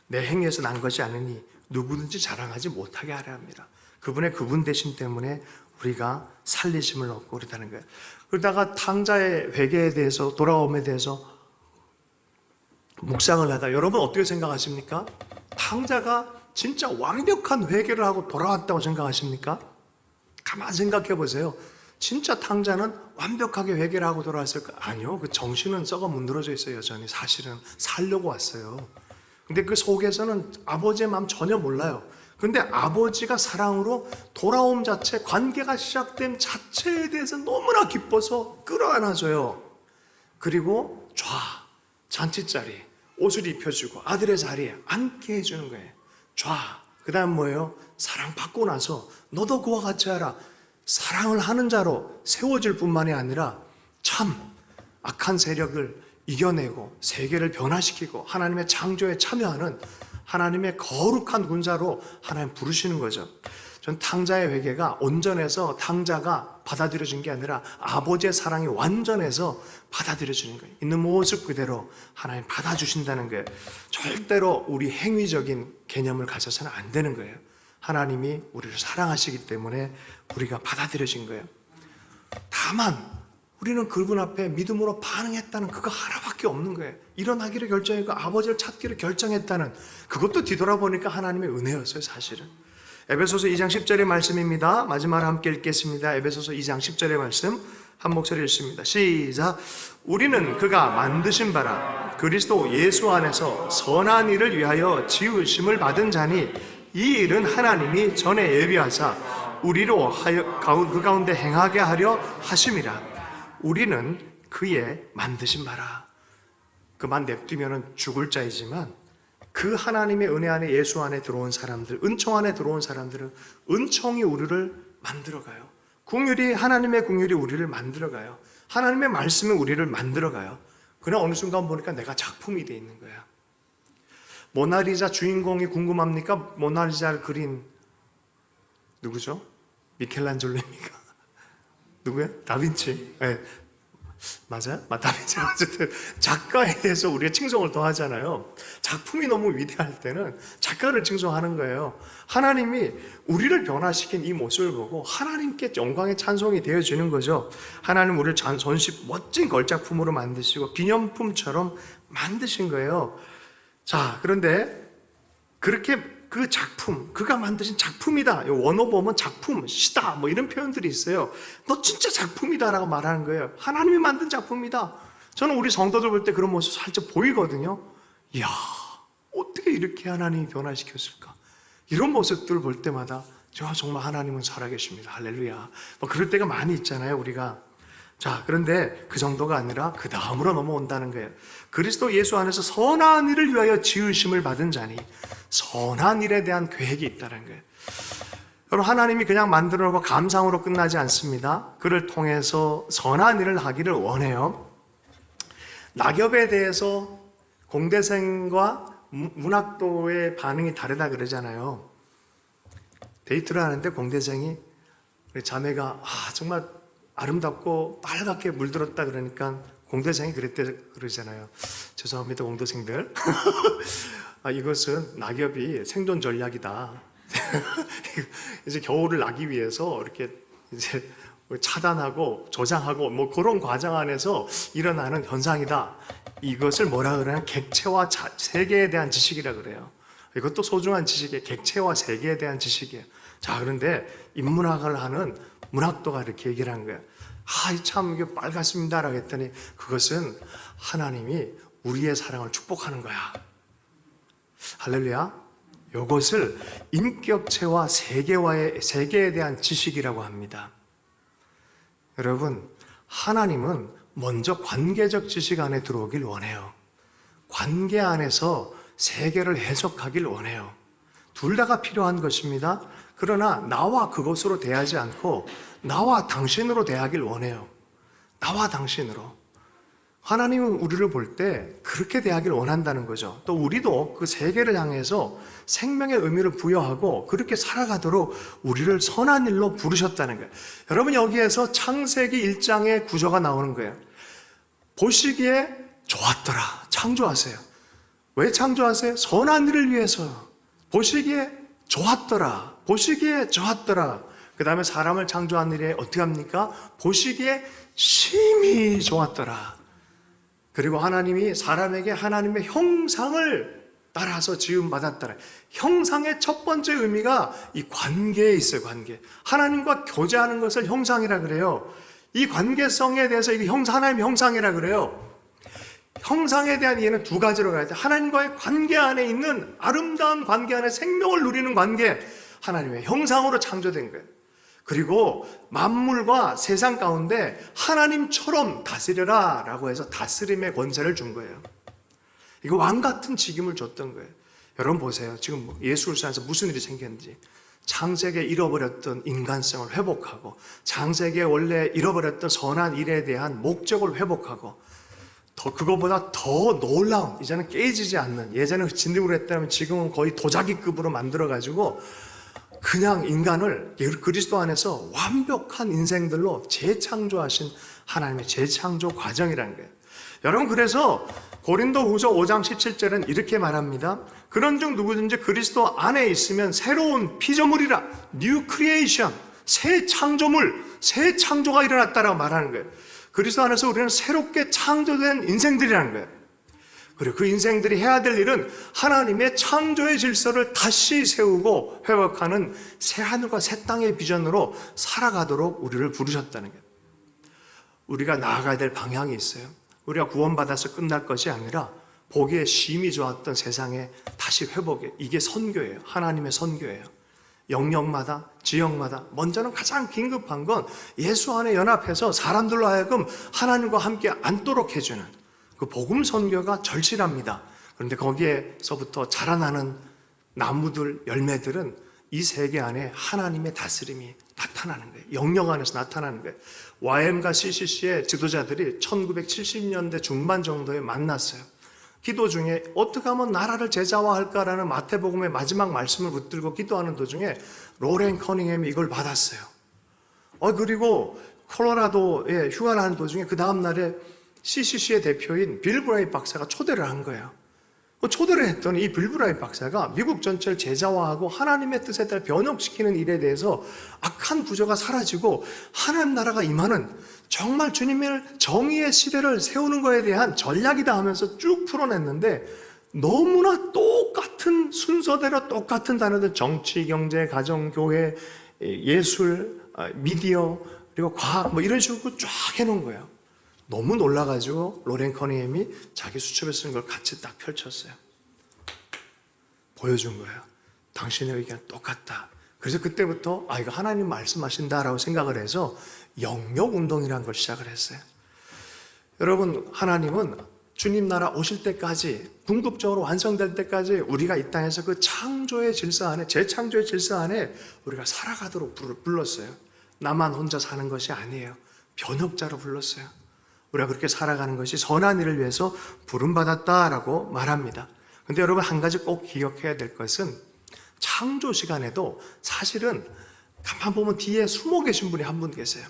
내 행위에서 난 것이 아니니 누구든지 자랑하지 못하게 하려 합니다. 그분의 그분 되심 때문에 우리가 살리심을 얻고 그러다는 거예요. 그러다가 탕자의 회개에 대해서, 돌아옴에 대해서 묵상을 하다 여러분 어떻게 생각하십니까? 탕자가 진짜 완벽한 회개를 하고 돌아왔다고 생각하십니까? 가만 생각해 보세요. 진짜 탕자는 완벽하게 회개를 하고 돌아왔을까? 아니요. 그 정신은 썩어 문드러져 있어요. 여전히. 사실은 살려고 왔어요. 근데 그 속에서는 아버지의 마음 전혀 몰라요. 근데 아버지가 사랑으로 돌아옴 자체, 관계가 시작된 자체에 대해서 너무나 기뻐서 끌어안아줘요. 그리고 잔치자리 옷을 입혀주고 아들의 자리에 앉게 해주는 거예요. 그 다음 뭐예요? 사랑받고 나서 너도 그와 같이 하라. 사랑을 하는 자로 세워질 뿐만이 아니라 참 악한 세력을 이겨내고 세계를 변화시키고 하나님의 창조에 참여하는 하나님의 거룩한 군사로 하나님 부르시는 거죠. 전 탕자의 회개가 온전해서 탕자가 받아들여진 게 아니라 아버지의 사랑이 완전해서 받아들여지는 거예요. 있는 모습 그대로 하나님 받아주신다는 거예요. 절대로 우리 행위적인 개념을 가져서는 안 되는 거예요. 하나님이 우리를 사랑하시기 때문에 우리가 받아들여진 거예요. 다만 우리는 그분 앞에 믿음으로 반응했다는 그거 하나밖에 없는 거예요. 일어나기를 결정했고 아버지를 찾기를 결정했다는, 그것도 뒤돌아보니까 하나님의 은혜였어요. 사실은. 에베소서 2장 10절의 말씀입니다. 마지막으로 함께 읽겠습니다. 에베소서 2장 10절의 말씀 한 목소리 읽습니다. 시작. 우리는 그가 만드신 바라 그리스도 예수 안에서 선한 일을 위하여 지으심을 받은 자니 이 일은 하나님이 전에 예비하사 우리로 그 가운데 행하게 하려 하심이라. 우리는 그의 만드신 바라. 그만 냅두면 죽을 자이지만 그 하나님의 은혜 안에, 예수 안에 들어온 사람들, 은총 안에 들어온 사람들은 은총이 우리를 만들어가요. 하나님의 긍휼이 우리를 만들어가요. 하나님의 말씀이 우리를 만들어가요. 그러나 어느 순간 보니까 내가 작품이 돼 있는 거야. 모나리자 주인공이 궁금합니까? 모나리자를 그린 누구죠? 미켈란젤로입니까? 누구야? 다빈치. 네. 맞아요? 다빈치. 어쨌든 작가에 대해서 우리가 칭송을 더 하잖아요. 작품이 너무 위대할 때는 작가를 칭송하는 거예요. 하나님이 우리를 변화시킨 이 모습을 보고 하나님께 영광의 찬송이 되어지는 거죠. 하나님 우리를 멋진 걸작품으로 만드시고 기념품처럼 만드신 거예요. 자, 그런데 그렇게 그 작품, 그가 만드신 작품이다. 원어 보면 작품, 시다, 뭐 이런 표현들이 있어요. 너 진짜 작품이다라고 말하는 거예요. 하나님이 만든 작품이다. 저는 우리 성도들 볼 때 그런 모습 살짝 보이거든요. 이야, 어떻게 이렇게 하나님이 변화시켰을까? 이런 모습들을 볼 때마다 정말 하나님은 살아계십니다. 할렐루야. 뭐 그럴 때가 많이 있잖아요, 우리가. 자, 그런데 그 정도가 아니라 그 다음으로 넘어온다는 거예요. 그리스도 예수 안에서 선한 일을 위하여 지으심을 받은 자니 선한 일에 대한 계획이 있다는 거예요. 여러분, 하나님이 그냥 만들어 놓고 감상으로 끝나지 않습니다. 그를 통해서 선한 일을 하기를 원해요. 낙엽에 대해서 공대생과 문학도의 반응이 다르다 그러잖아요. 데이트를 하는데 공대생이 우리 자매가 정말 아름답고 빨갛게 물들었다 그러니까 공대생이 그러잖아요. 죄송합니다, 공대생들. 이것은 낙엽이 생존 전략이다. 이제 겨울을 나기 위해서 이렇게 이제 차단하고 저장하고 뭐 그런 과정 안에서 일어나는 현상이다. 이것을 뭐라 그러냐? 객체와 세계에 대한 지식이라 그래요. 이것도 소중한 지식이에요. 객체와 세계에 대한 지식이에요. 자, 그런데 인문학을 하는 문학도가 이렇게 얘기를 한 거예요. 참 이게 빨갛습니다라고 했더니 그것은 하나님이 우리의 사랑을 축복하는 거야. 할렐루야. 이것을 인격체와 세계에 대한 지식이라고 합니다. 여러분, 하나님은 먼저 관계적 지식 안에 들어오길 원해요. 관계 안에서 세계를 해석하길 원해요. 둘 다가 필요한 것입니다. 그러나 나와 그것으로 대하지 않고 나와 당신으로 대하길 원해요. 나와 당신으로. 하나님은 우리를 볼 때 그렇게 대하길 원한다는 거죠. 또 우리도 그 세계를 향해서 생명의 의미를 부여하고 그렇게 살아가도록 우리를 선한 일로 부르셨다는 거예요. 여러분, 여기에서 창세기 1장의 구조가 나오는 거예요. 보시기에 좋았더라. 창조하세요. 왜 창조하세요? 선한 일을 위해서. 보시기에 좋았더라. 보시기에 좋았더라. 그 다음에 사람을 창조한 일에 어떻게 합니까? 보시기에 심히 좋았더라. 그리고 하나님이 사람에게 하나님의 형상을 따라서 지음받았더라. 형상의 첫 번째 의미가 이 관계에 있어요. 관계. 하나님과 교제하는 것을 형상이라 그래요. 이 관계성에 대해서 이게 하나님의 형상이라 그래요. 형상에 대한 이해는 두 가지로 가야 돼. 하나님과의 관계 안에 있는 아름다운 관계 안에 생명을 누리는 관계, 하나님의 형상으로 창조된 거예요. 그리고 만물과 세상 가운데 하나님처럼 다스려라 라고 해서 다스림의 권세를 준 거예요. 이거 왕 같은 직임을 줬던 거예요. 여러분 보세요. 지금 예수님께서 무슨 일이 생겼는지. 창세기에 잃어버렸던 인간성을 회복하고, 창세기에 원래 잃어버렸던 선한 일에 대한 목적을 회복하고, 그거보다 더 놀라운, 이제는 깨지지 않는, 예전에 진흙으로 했다면 지금은 거의 도자기급으로 만들어가지고 그냥 인간을 그리스도 안에서 완벽한 인생들로 재창조하신 하나님의 재창조 과정이라는 거예요. 여러분, 그래서 고린도후서 5장 17절은 이렇게 말합니다. 그런즉 누구든지 그리스도 안에 있으면 새로운 피조물이라, 뉴 크리에이션, 새 창조물, 새 창조가 일어났다라고 말하는 거예요. 그리스도 안에서 우리는 새롭게 창조된 인생들이라는 거예요. 그리고 그 인생들이 해야 될 일은 하나님의 창조의 질서를 다시 세우고 회복하는 새하늘과 새 땅의 비전으로 살아가도록 우리를 부르셨다는 거예요. 우리가 나아가야 될 방향이 있어요. 우리가 구원받아서 끝날 것이 아니라 보기에 심히 좋았던 세상에 다시 회복해. 이게 선교예요. 하나님의 선교예요. 영역마다, 지역마다 먼저는 가장 긴급한 건 예수 안에 연합해서 사람들로 하여금 하나님과 함께 앉도록 해주는 그 복음 선교가 절실합니다. 그런데 거기에서부터 자라나는 나무들, 열매들은 이 세계 안에 하나님의 다스림이 나타나는 거예요. 영역 안에서 나타나는 거예요. YM과 CCC의 지도자들이 1970년대 중반 정도에 만났어요. 기도 중에 어떻게 하면 나라를 제자화할까라는 마태복음의 마지막 말씀을 붙들고 기도하는 도중에 로렌 커닝햄이 이걸 받았어요. 그리고 콜로라도에 휴가를 하는 도중에 그 다음 날에 CCC의 대표인 빌 브라이 박사가 초대를 한 거예요. 초대를 했더니 이 빌 브라이 박사가 미국 전체를 제자화하고 하나님의 뜻에 따라 변혁시키는 일에 대해서 악한 구조가 사라지고 하나님 나라가 임하는 정말 주님의 정의의 시대를 세우는 것에 대한 전략이다 하면서 쭉 풀어냈는데 너무나 똑같은 순서대로 똑같은 단어들, 정치, 경제, 가정, 교회, 예술, 미디어, 그리고 과학 뭐 이런 식으로 쫙 해놓은 거예요. 너무 놀라가지고 로렌 커닝햄이 자기 수첩에 쓴 걸 같이 딱 펼쳤어요. 보여준 거예요. 당신의 의견 똑같다. 그래서 그때부터 이거 하나님 말씀하신다라고 생각을 해서 영역 운동이라는 걸 시작을 했어요. 여러분, 하나님은 주님 나라 오실 때까지 궁극적으로 완성될 때까지 우리가 이 땅에서 그 창조의 질서 안에, 재창조의 질서 안에 우리가 살아가도록 불렀어요. 나만 혼자 사는 것이 아니에요. 변혁자로 불렀어요. 우리가 그렇게 살아가는 것이 선한 일을 위해서 부름받았다라고 말합니다. 그런데 여러분, 한 가지 꼭 기억해야 될 것은 창조 시간에도 사실은 가만 보면 뒤에 숨어 계신 분이 한 분 계세요.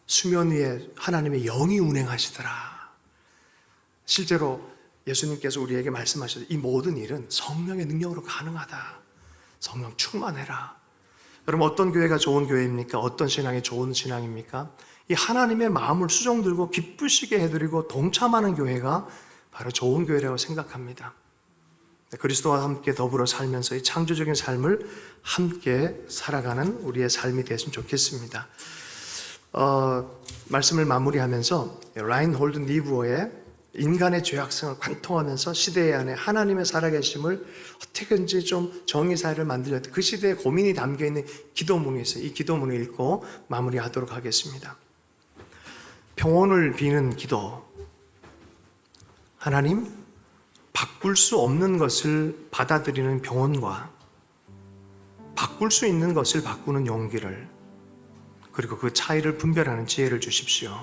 수면 위에 하나님의 영이 운행하시더라. 실제로 예수님께서 우리에게 말씀하셔서 이 모든 일은 성령의 능력으로 가능하다. 성령 충만해라. 여러분, 어떤 교회가 좋은 교회입니까? 어떤 신앙이 좋은 신앙입니까? 이 하나님의 마음을 수종 들고 기쁘시게 해드리고 동참하는 교회가 바로 좋은 교회라고 생각합니다. 그리스도와 함께 더불어 살면서 이 창조적인 삶을 함께 살아가는 우리의 삶이 됐으면 좋겠습니다. 말씀을 마무리하면서 라인홀드 니부어의 인간의 죄악성을 관통하면서 시대 안에 하나님의 살아계심을 어떻게든지 좀 정의사회를 만들려 그 시대의 고민이 담겨있는 기도문이 있어요. 이 기도문을 읽고 마무리하도록 하겠습니다. 평온을 비는 기도. 하나님, 바꿀 수 없는 것을 받아들이는 평온과 바꿀 수 있는 것을 바꾸는 용기를, 그리고 그 차이를 분별하는 지혜를 주십시오.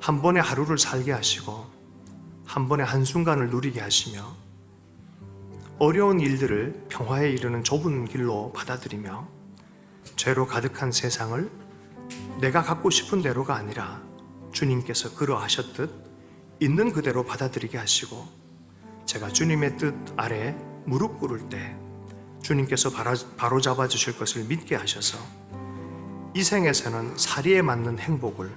한 번에 하루를 살게 하시고 한 번에 한순간을 누리게 하시며 어려운 일들을 평화에 이르는 좁은 길로 받아들이며 죄로 가득한 세상을 내가 갖고 싶은 대로가 아니라 주님께서 그러하셨듯 있는 그대로 받아들이게 하시고 제가 주님의 뜻 아래 무릎 꿇을 때 주님께서 바로 잡아 주실 것을 믿게 하셔서 이 생에서는 사리에 맞는 행복을,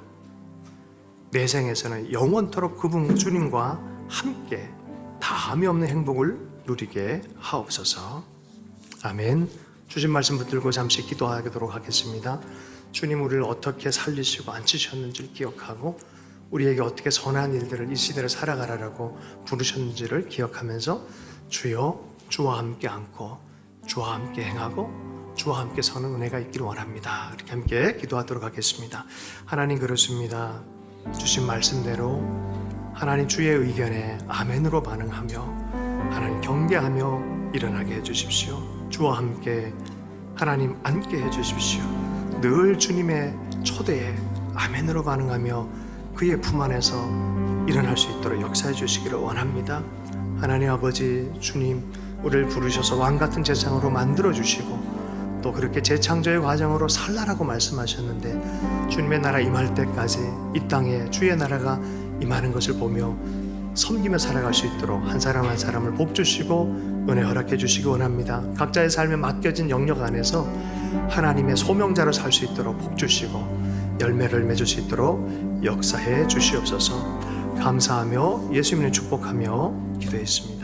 내 생에서는 영원토록 그분 주님과 함께 다함이 없는 행복을 누리게 하옵소서. 아멘. 주신 말씀 붙들고 잠시 기도하도록 하겠습니다. 주님, 우리를 어떻게 살리시고 앉히셨는지를 기억하고 우리에게 어떻게 선한 일들을 이 시대를 살아가라고 부르셨는지를 기억하면서 주여, 주와 함께 앉고 주와 함께 행하고 주와 함께 서는 은혜가 있기를 원합니다. 이렇게 함께 기도하도록 하겠습니다. 하나님, 그렇습니다. 주신 말씀대로 하나님 주의 의견에 아멘으로 반응하며 하나님 경배하며 일어나게 해주십시오. 주와 함께 하나님 앉게 해주십시오. 늘 주님의 초대에 아멘으로 반응하며 그의 품 안에서 일어날 수 있도록 역사해 주시기를 원합니다. 하나님 아버지, 주님 우리를 부르셔서 왕같은 제창으로 만들어 주시고 또 그렇게 재창조의 과정으로 살라라고 말씀하셨는데 주님의 나라 임할 때까지 이 땅에 주의 나라가 임하는 것을 보며 섬기며 살아갈 수 있도록 한 사람 한 사람을 복 주시고 은혜 허락해 주시기 원합니다. 각자의 삶에 맡겨진 영역 안에서 하나님의 소명자로 살 수 있도록 복 주시고 열매를 맺을 수 있도록 역사해 주시옵소서. 감사하며 예수님을 축복하며 기도했습니다.